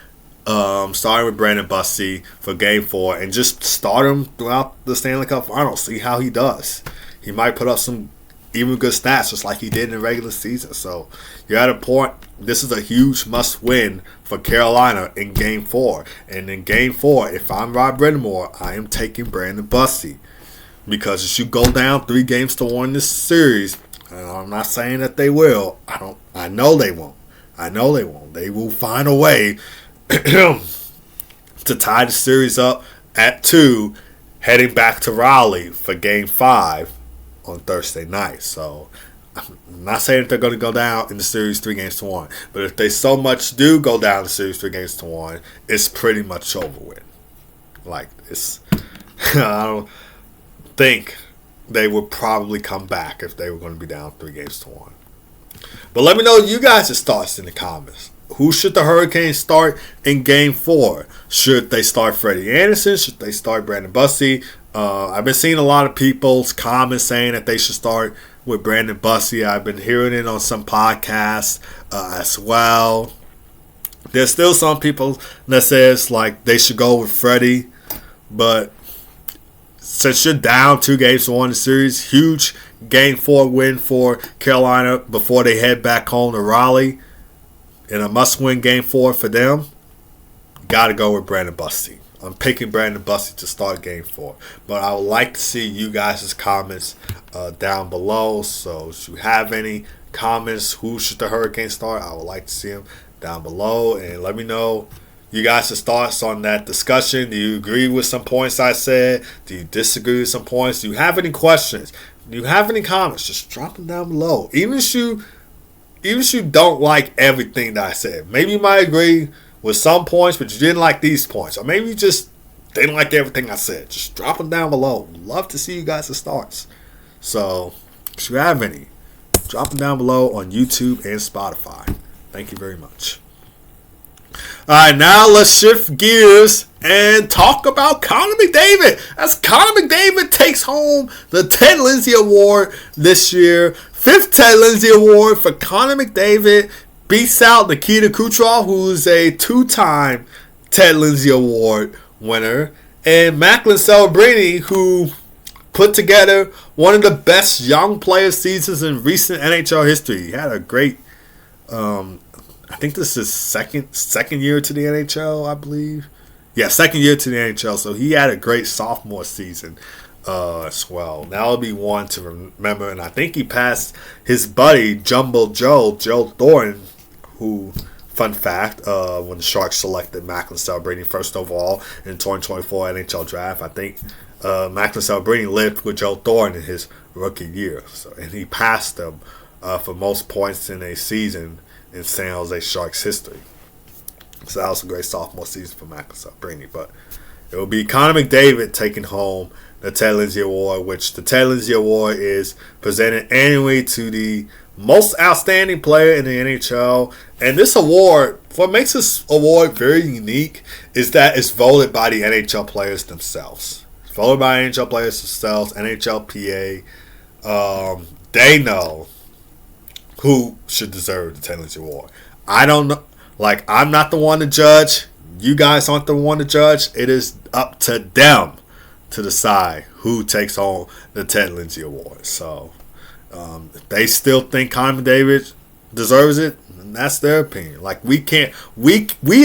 Starting with Brandon Bussi for Game 4. And just start him throughout the Stanley Cup Final. See how he does. He might put up some even good stats just like he did in the regular season. So you're at a point. This is a huge must-win for Carolina in Game 4. And in Game 4, if I'm Rob Brind'Amour, I am taking Brandon Bussi. Because if you go down 3-1 in this series, and I'm not saying that they will. I know they won't. They will find a way to tie the series up at 2, heading back to Raleigh for Game 5 on Thursday night. So I'm not saying that they're going to go down in the series 3-1, but if they so much do go down the series 3-1, it's pretty much over with. Like, it's I don't think they would probably come back if they were going to be down 3-1. But let me know you guys' thoughts in the comments. Who should the Hurricanes start in Game 4? Should they start Freddie Anderson? Should they start Brandon Bussi? I've been seeing a lot of people's comments saying that they should start with Brandon Bussi. I've been hearing it on some podcasts as well. There's still some people that says like they should go with Freddie, but since you're down 2-1 in the series, huge Game 4 win for Carolina before they head back home to Raleigh, in a must-win Game 4 for them, got to go with Brandon Bussi. I'm picking Brandon Bussi to start Game 4. But I would like to see you guys' comments down below. So if you have any comments, who should the Hurricanes start, I would like to see them down below. And let me know you guys' thoughts on that discussion. Do you agree with some points I said? Do you disagree with some points? Do you have any questions? Do you have any comments? Just drop them down below. Even if you don't like everything that I said. Maybe you might agree with some points, but you didn't like these points. Or maybe you just didn't like everything I said. Just drop them down below. Love to see you guys' thoughts. So, if you have any, drop them down below on YouTube and Spotify. Thank you very much. Alright, now let's shift gears and talk about Connor McDavid. As Connor McDavid takes home the Ted Lindsay Award this year. 5th Ted Lindsay Award for Connor McDavid. Beats out Nikita Kucherov, who's a 2-time Ted Lindsay Award winner. And Macklin Celebrini, who put together one of the best young player seasons in recent NHL history. He had a great, I think this is second year to the NHL, I believe. Yeah, second year to the NHL. So he had a great sophomore season as well. That'll be one to remember. And I think he passed his buddy, Jumbo Joe Thornton, who, fun fact, when the Sharks selected Macklin Celebrini first overall in the 2024 NHL Draft, I think Macklin Celebrini lived with Joe Thornton in his rookie year. And he passed him for most points in a season in San Jose Sharks history. So that was a great sophomore season for Macklin Celebrini. But it will be Connor McDavid taking home the Ted Lindsay Award, which the Ted Lindsay Award is presented annually to the most outstanding player in the NHL. And this award, what makes this award very unique is that it's voted by the NHL players themselves. It's voted by NHL players themselves, NHLPA. They know who should deserve the Ted Lindsay Award. I don't know. Like, I'm not the one to judge. You guys aren't the one to judge. It is up to them to decide who takes home the Ted Lindsay Award. So, if they still think Connor McDavid deserves it, then that's their opinion. Like, we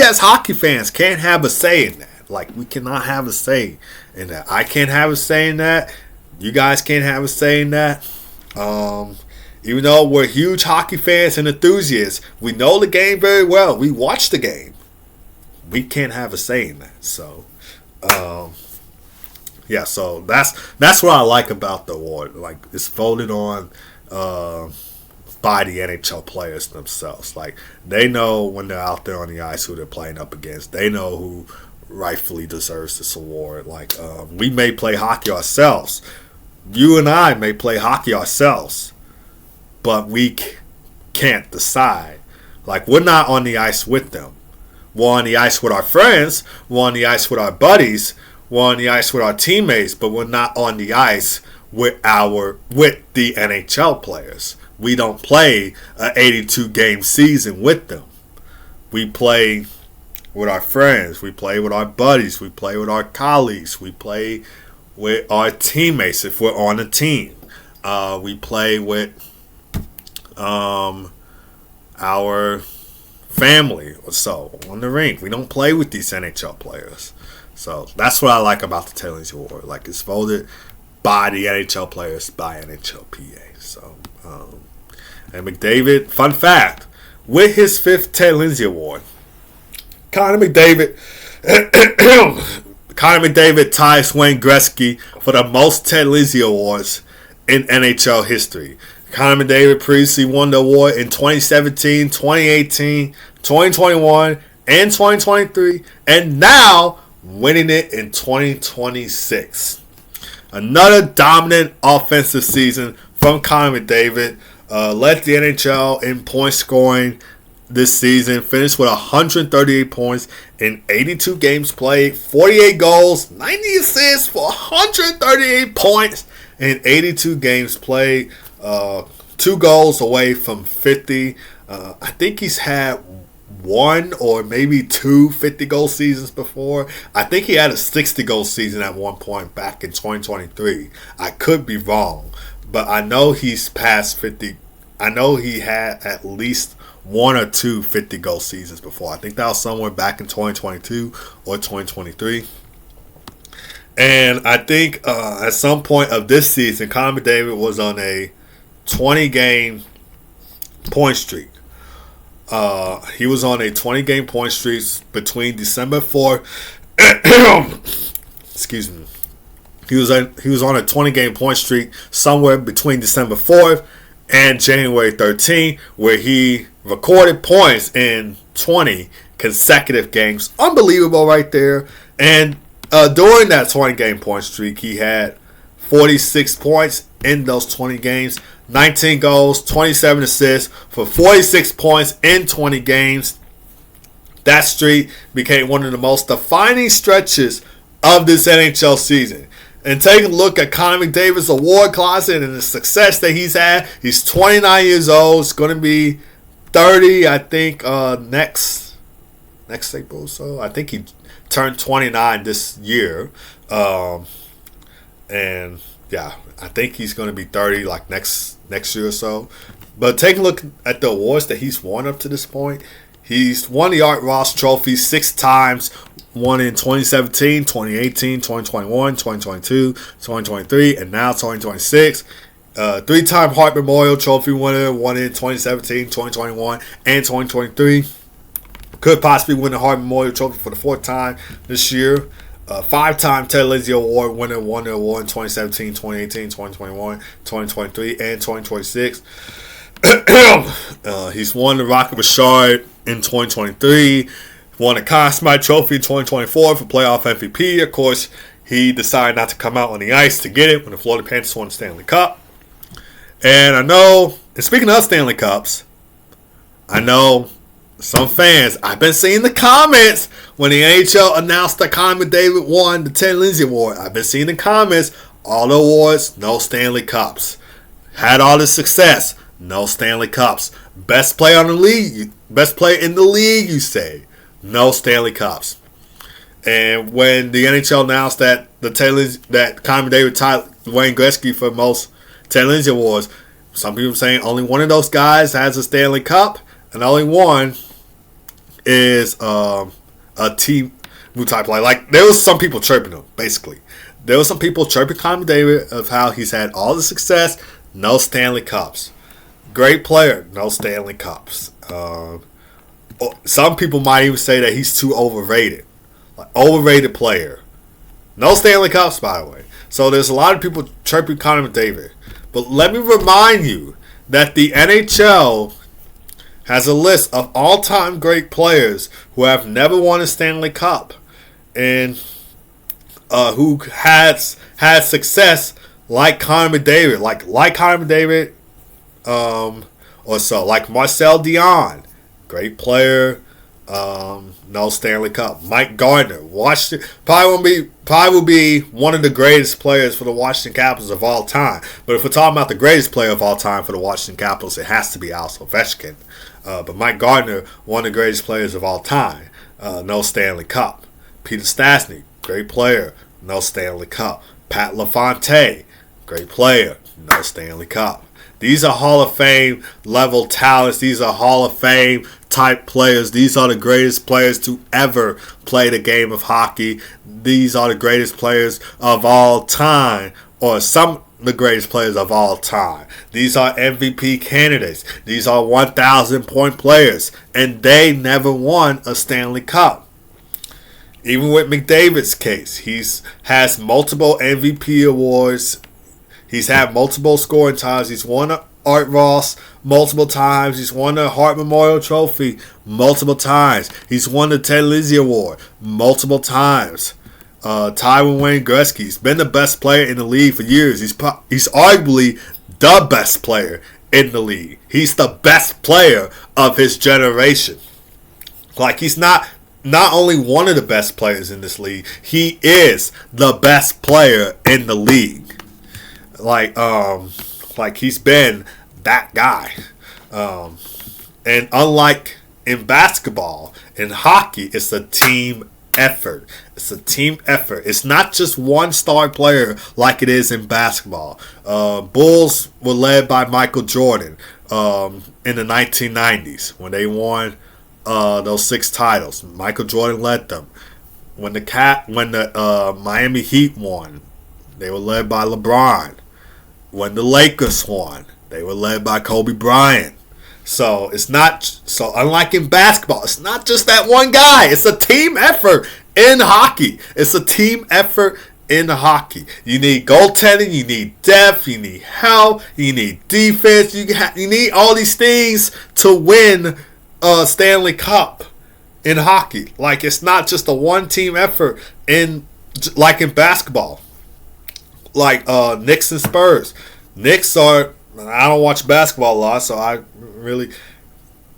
as hockey fans can't have a say in that. Like, we cannot have a say in that. I can't have a say in that. You guys can't have a say in that. Even though we're huge hockey fans and enthusiasts, we know the game very well. We watch the game. We can't have a say in that. So, yeah. So that's what I like about the award. Like, it's voted on by the NHL players themselves. Like, they know when they're out there on the ice who they're playing up against. They know who rightfully deserves this award. Like, we may play hockey ourselves. You and I may play hockey ourselves. But we can't decide, Like, we're not on the ice with them. We're on the ice with our friends. We're on the ice with our buddies. We're on the ice with our teammates, but we're not on the ice with the NHL players. We don't play an 82-game season with them. We play with our friends. We play with our buddies. We play with our colleagues. We play with our teammates if we're on a team. We play with our family or so on the rink. We don't play with these NHL players. So that's what I like about the Taylor's Award. Like, it's voted by the NHL players, by NHLPA. So, and McDavid, fun fact, with his 5th Ted Lindsay Award, Connor McDavid ties Wayne Gretzky for the most Ted Lindsay Awards in NHL history. Connor McDavid previously won the award in 2017, 2018, 2021, and 2023, and now winning it in 2026. Another dominant offensive season from Connor McDavid. Led the NHL in point scoring this season. Finished with 138 points in 82 games played. 48 goals, 90 assists for 138 points in 82 games played. 2 goals away from 50. I think he's had 1 or maybe 2 50-goal seasons before. I think he had a 60-goal season at one point back in 2023. I could be wrong, but I know he's past 50. I know he had at least 1 or 2 50-goal seasons before. I think that was somewhere back in 2022 or 2023. And I think at some point of this season, Connor McDavid was on a 20-game point streak. He was on a 20-game point streak between December 4th. Excuse me. He was on a 20-game point streak somewhere between December 4th and January 13th, where he recorded points in 20 consecutive games. Unbelievable right there. And during that 20-game point streak, he had 46 points in those 20 games. 19 goals, 27 assists for 46 points in 20 games. That streak became one of the most defining stretches of this NHL season. And take a look at Connor McDavid's award closet and the success that he's had. He's 29 years old. He's going to be 30, I think, next April. So I think he turned 29 this year. And yeah, I think he's going to be 30 like next year or so. But take a look at the awards that he's won up to this point. He's won the Art Ross Trophy 6 times. Won in 2017, 2018, 2021, 2022, 2023, and now 2026. 3-time Hart Memorial Trophy winner. Won in 2017, 2021, and 2023. Could possibly win the Hart Memorial Trophy for the 4th time this year. 5-time Ted Lindsay Award winner, won the award in 2017, 2018, 2021, 2023, and 2026. He's won the Rocket Richard in 2023. Won the Conn Smythe Trophy in 2024 for playoff MVP. Of course, he decided not to come out on the ice to get it when the Florida Panthers won the Stanley Cup. And I know, and speaking of Stanley Cups, I know some fans, I've been seeing the comments when the NHL announced that Connor McDavid won the Ted Lindsay Award. I've been seeing the comments, all the awards, no Stanley Cups. Had all the success, no Stanley Cups. Best player in the league, you say. No Stanley Cups. And when the NHL announced that that Connor McDavid tied Wayne Gretzky for most Ted Lindsay Awards, some people saying only one of those guys has a Stanley Cup, and only one is a team type player. Like, there was some people chirping him, basically. There was some people chirping Connor McDavid of how he's had all the success, no Stanley Cups. Great player, no Stanley Cups. Some people might even say that he's too overrated. Like, overrated player. No Stanley Cups, by the way. So there's a lot of people chirping Connor McDavid. But let me remind you that the NHL has a list of all-time great players who have never won a Stanley Cup and who has had success like Connor McDavid, like Connor McDavid, or so, like Marcel Dion, great player. No Stanley Cup. Mike Gardner, Washington, probably will be one of the greatest players for the Washington Capitals of all time. But if we're talking about the greatest player of all time for the Washington Capitals, it has to be Alex Ovechkin. But Mike Gardner, one of the greatest players of all time. No Stanley Cup. Peter Stastny, great player. No Stanley Cup. Pat LaFontaine, great player. No Stanley Cup. These are Hall of Fame level talents. These are Hall of Fame type players. These are the greatest players to ever play the game of hockey. These are the greatest players of all time, or some of the greatest players of all time. These are MVP candidates. These are 1,000-point players, and they never won a Stanley Cup. Even with McDavid's case, he's has multiple MVP awards. He's had multiple scoring titles. He's won Art Ross multiple times. He's won the Hart Memorial Trophy multiple times. He's won the Ted Lindsay Award multiple times. Tywin Wayne Gretzky's been the best player in the league for years. He's arguably the best player in the league. He's the best player of his generation. Like, he's not only one of the best players in this league, he is the best player in the league. Like he's been that guy. And unlike in basketball, in hockey, it's a team effort. It's a team effort. It's not just one star player like it is in basketball. Bulls were led by Michael Jordan in the 1990s when they won those 6 titles. Michael Jordan led them. When the Miami Heat won, they were led by LeBron. When the Lakers won, they were led by Kobe Bryant. So unlike in basketball, it's not just that one guy. It's a team effort in hockey. It's a team effort in hockey. You need goaltending, you need depth, you need help, you need defense. You need all these things to win a Stanley Cup in hockey. Like, it's not just a one team effort like in basketball. Like Knicks and Spurs. Knicks are, I don't watch basketball a lot, so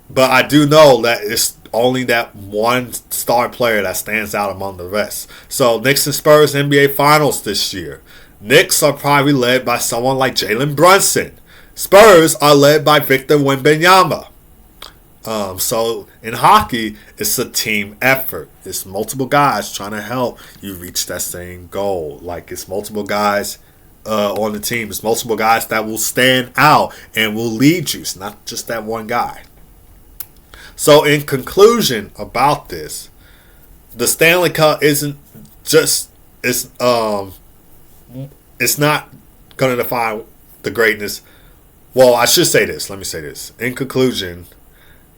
but I do know that it's only that one star player that stands out among the rest. So Knicks and Spurs NBA Finals this year. Knicks are probably led by someone like Jalen Brunson. Spurs are led by Victor Wembanyama. So in hockey, it's a team effort. It's multiple guys trying to help you reach that same goal. Like, it's multiple guys on the team. It's multiple guys that will stand out and will lead you. It's not just that one guy. So in conclusion about this, the Stanley Cup isn't just it's not going to define the greatness. Well, I should say this. Let me say this. In conclusion,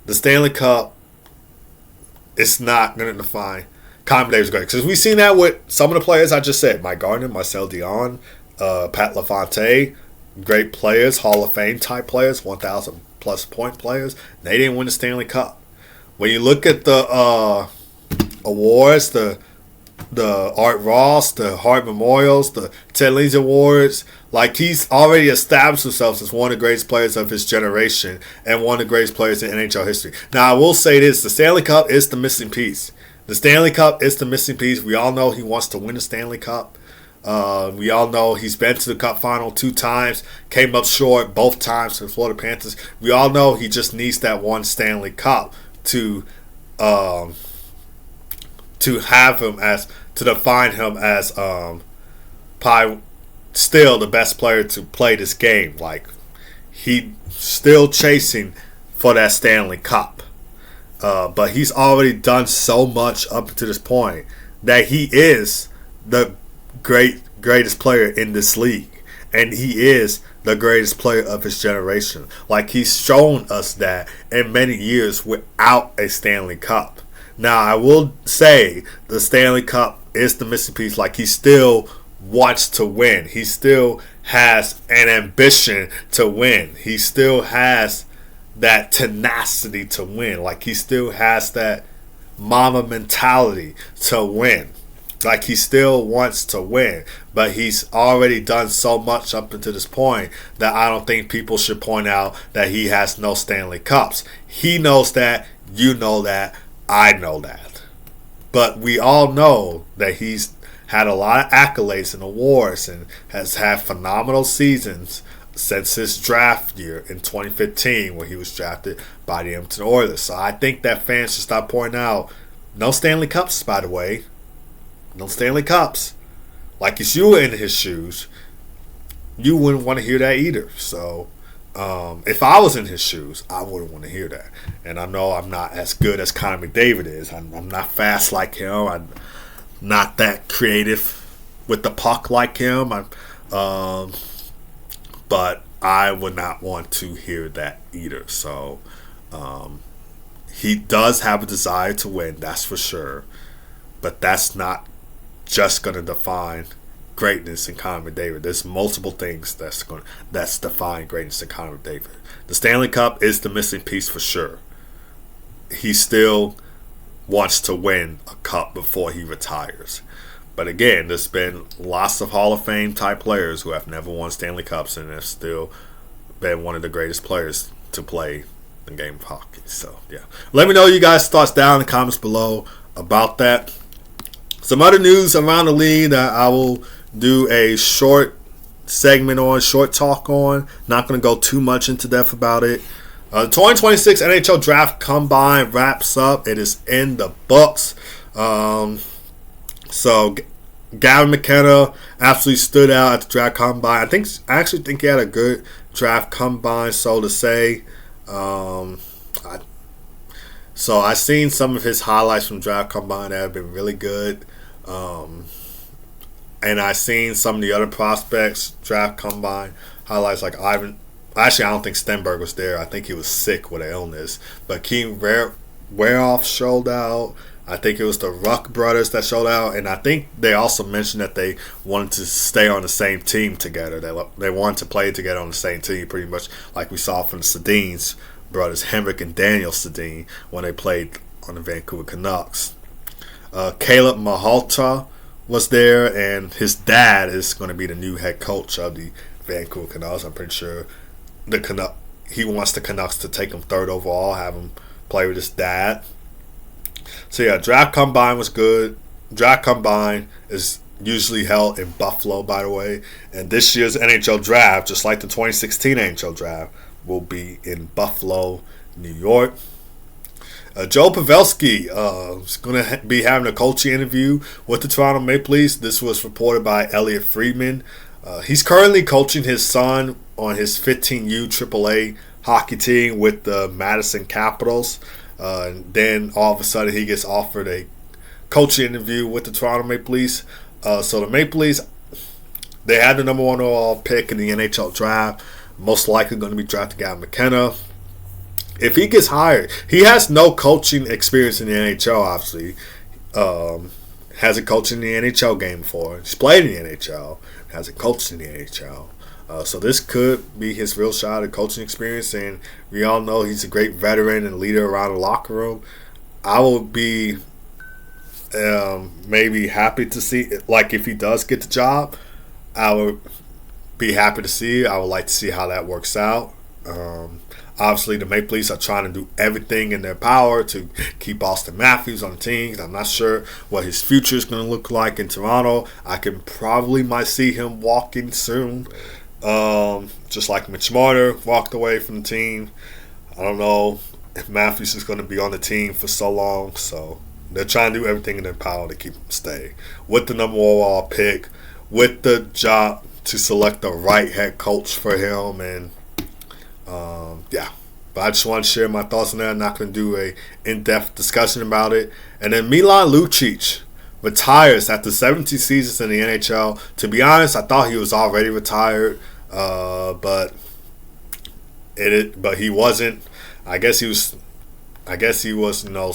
the Stanley Cup is not going to define Connor McDavid's great. Because we've seen that with some of the players I just said. Mike Gardner, Marcel Dion, Pat LaFontaine. Great players, Hall of Fame type players, 1,000-plus point players. They didn't win the Stanley Cup. When you look at the awards, the Art Ross, the Hart Memorials, the Ted Lindsay Awards, like, he's already established himself as one of the greatest players of his generation and one of the greatest players in NHL history. Now, I will say this. The Stanley Cup is the missing piece. The Stanley Cup is the missing piece. We all know he wants to win the Stanley Cup. We all know he's been to the Cup Final 2 times, came up short both times to the Florida Panthers. We all know he just needs that one Stanley Cup to have him to define him as probably still the best player to play this game. Like, he still chasing for that Stanley Cup. But he's already done so much up to this point that he is the greatest player in this league. And he is the greatest player of his generation. Like, he's shown us that in many years without a Stanley Cup. Now, I will say the Stanley Cup is the missing piece. Like, he still wants to win. He still has an ambition to win. He still has that tenacity to win. Like, he still has that mama mentality to win. Like, he still wants to win, but he's already done so much up until this point that I don't think people should point out that he has no Stanley Cups. He knows that, you know that, I know that. But we all know that he's had a lot of accolades and awards and has had phenomenal seasons since his draft year in 2015 when he was drafted by the Edmonton Oilers. So I think that fans should stop pointing out, no Stanley Cups, by the way. No Stanley Cups. Like, if you were in his shoes, you wouldn't want to hear that either. So, if I was in his shoes, I wouldn't want to hear that. And I know I'm not as good as Connor McDavid is. I'm not fast like him. I'm not that creative with the puck like him. But I would not want to hear that either. So, he does have a desire to win, that's for sure. But that's not just going to define greatness in Connor McDavid. There's multiple things that's define greatness in Connor McDavid. The Stanley Cup is the missing piece for sure. He still wants to win a cup before he retires. But again, there's been lots of Hall of Fame type players who have never won Stanley Cups and have still been one of the greatest players to play the game of hockey. So yeah, let me know you guys' thoughts down in the comments below about that. Some other news around the league that I will do a short segment on, short talk on. Not going to go too much into depth about it. The 2026 NHL Draft Combine wraps up. It is in the books. So Gavin McKenna absolutely stood out at the Draft Combine. I actually think he had a good Draft Combine, so to say. So I seen some of his highlights from Draft Combine that have been really good. And I seen some of the other prospects Draft Combine highlights, like Ivan. Actually, I don't think Stenberg was there. I think he was sick with an illness. But Keem Weroff showed out. I think it was the Ruck brothers that showed out. And I think they also mentioned that they wanted to stay on the same team together. They wanted to play together on the same team, pretty much like we saw from the Sedins brothers, Henrik and Daniel Sedin, when they played on the Vancouver Canucks. Caleb Mahalta was there, and his dad is going to be the new head coach of the Vancouver Canucks. I'm pretty sure he wants the Canucks to take him third overall, have him play with his dad. So yeah, Draft Combine was good. Draft Combine is usually held in Buffalo, by the way, and this year's NHL Draft, just like the 2016 NHL Draft, will be in Buffalo, New York. Joe Pavelski is going to be having a coaching interview with the Toronto Maple Leafs. This was reported by Elliot Friedman. He's currently coaching his son on his 15U AAA hockey team with the Madison Capitals. And then all of a sudden he gets offered a coaching interview with the Toronto Maple Leafs. So the Maple Leafs, they had the number 1 overall pick in the NHL draft. Most likely going to be drafting Gavin McKenna. If he gets hired, he has no coaching experience in the NHL, obviously. Hasn't coached in the NHL game before. He's played in the NHL. Hasn't coached in the NHL. So this could be his real shot at coaching experience. And we all know he's a great veteran and leader around the locker room. I would be maybe happy to see, like, if he does get the job, I would be happy to see. I would like to see how that works out. Obviously, the Maple Leafs are trying to do everything in their power to keep Austin Matthews on the team. I'm not sure what his future is going to look like in Toronto. I can probably might see him walking soon, just like Mitch Marner walked away from the team. I don't know if Matthews is going to be on the team for so long. So they're trying to do everything in their power to keep him stay. With the number 1 overall pick, with the job to select the right head coach for him, and yeah. But I just want to share my thoughts on that. I'm not going to do a in-depth discussion about it. And then Milan Lucic retires after 17 seasons in the NHL. To be honest, I thought he was already retired, but he wasn't. I guess he was,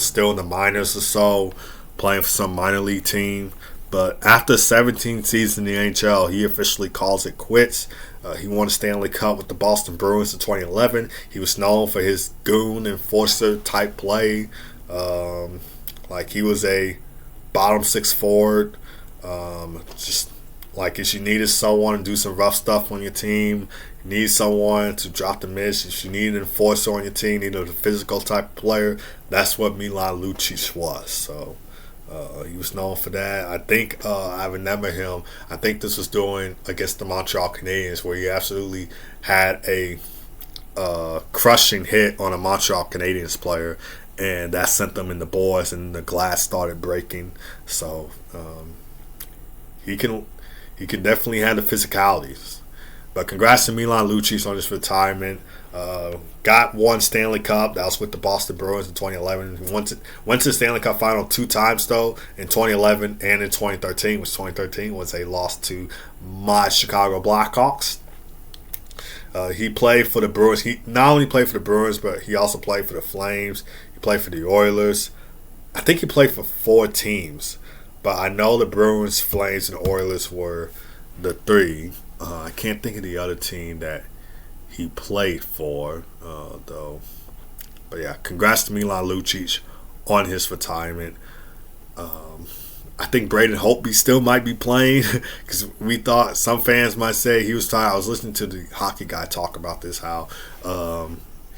still in the minors or so, playing for some minor league team. But after 17 seasons in the NHL, he officially calls it quits. He won a Stanley Cup with the Boston Bruins in 2011. He was known for his goon enforcer type play. Like, he was a bottom 6 forward Just like if you needed someone to do some rough stuff on your team, you need someone to drop the miss. If you need an enforcer on your team, you need a physical type of player. That's what Milan Lucic was. So he was known for that. I think I remember him. I think this was doing against the Montreal Canadiens, where he absolutely had a crushing hit on a Montreal Canadiens player, and that sent them in the boards, and the glass started breaking. So he can definitely have the physicalities. But congrats to Milan Lucic on his retirement. Got one Stanley Cup. That was with the Boston Bruins in 2011. He went to the Stanley Cup Final 2 times, though, in 2011 and in 2013, which 2013 was a loss to my Chicago Blackhawks. He played for the Bruins. He not only played for the Bruins, but he also played for the Flames. He played for the Oilers. I think he played for 4 teams. But I know the Bruins, Flames, and Oilers were the 3. I can't think of the other team that he played for, though. But yeah, congrats to Milan Lucic on his retirement. I think Braden Holtby still might be playing, because we thought some fans might say he was tired. I was listening to the hockey guy talk about this, how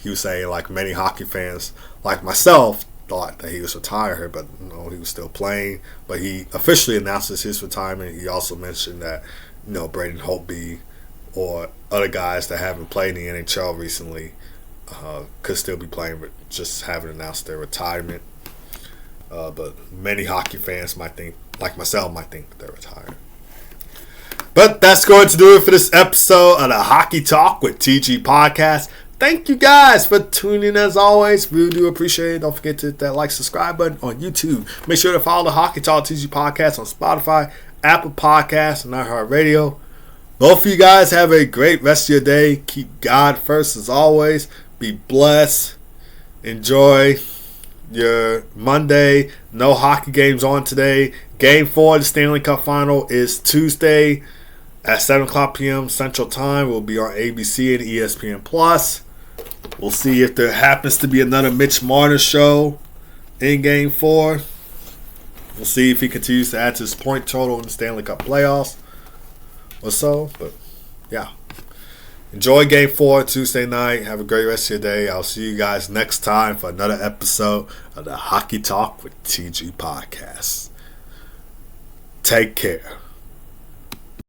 he was saying, like, many hockey fans, like myself, thought that he was retired, but no, he was still playing. But he officially announces his retirement. He also mentioned that, Braden Holtby or other guys that haven't played in the NHL recently could still be playing, but just haven't announced their retirement. But many hockey fans might think, like myself, might think they're retired. But that's going to do it for this episode of the Hockey Talk with TG Podcast. Thank you guys for tuning in as always. We do appreciate it. Don't forget to hit that like, subscribe button on YouTube. Make sure to follow the Hockey Talk TG Podcast on Spotify, Apple Podcasts, and iHeartRadio. Both of you guys have a great rest of your day. Keep God first as always. Be blessed. Enjoy your Monday. No hockey games on today. Game 4 of the Stanley Cup Final is Tuesday at 7 o'clock p.m. Central Time. We'll be on ABC and ESPN+. We'll see if there happens to be another Mitch Marner show in Game 4. We'll see if he continues to add to his point total in the Stanley Cup playoffs or so. But, yeah. Enjoy Game 4 Tuesday night. Have a great rest of your day. I'll see you guys next time for another episode of the Hockey Talk with TG Podcast. Take care.